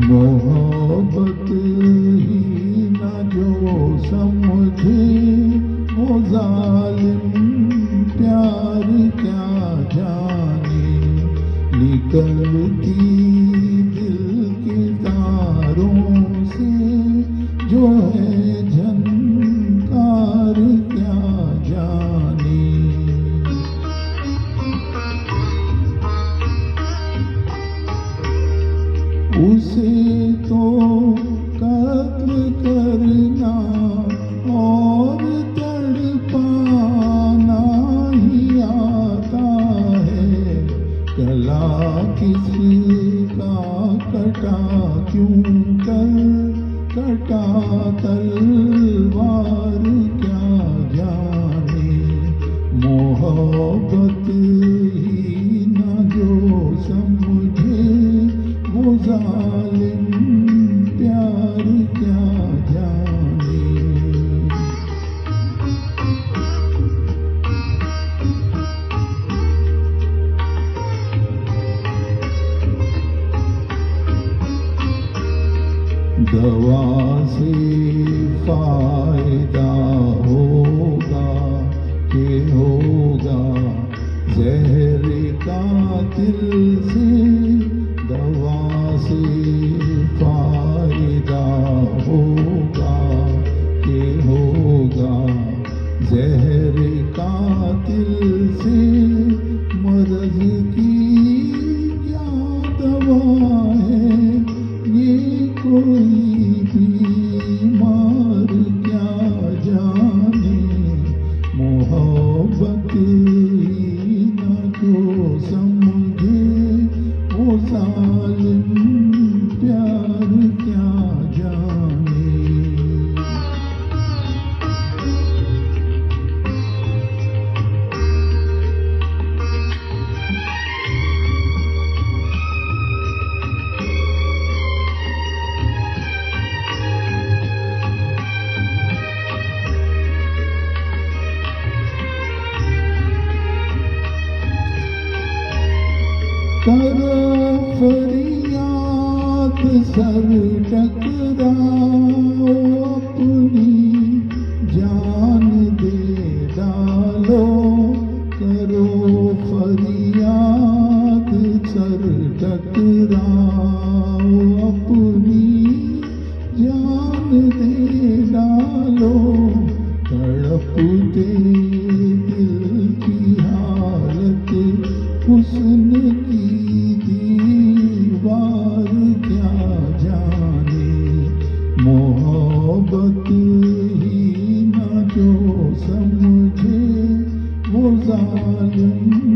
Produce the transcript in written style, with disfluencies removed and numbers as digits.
मोहब्बत ही न जो समझे वो जालिम प्यार क्या जाने। निकलती दिल के तारों से जो है झनकार क्या जाने। उसे तो कत्ल करना और तड़पाना ही आता है। गला किसका कटा क्यों कर कटा तलवार क्या जाने। मोहब्बत ही न जो समझे वो जालिम प्यार क्या जाने। दवा से फायदा होगा कि होगा जहर कातिल से। दवा से फायदा होगा कि होगा जहर कातिल से। मर्ज की क्या दवा है ये कोई बीमार क्या जाने। मोहब्बत ही न जो समझे वो जालिम प्यार क्या जाने। करो फरियाद सर टकराओ अपनी जान दे डालो। करो फरियाद सर टकराओ अपनी जान दे डालो। तड़पते दिल की हालत हुस्न की दीवार क्या जाने। मोहब्बत ही न जो समझे वो जालिम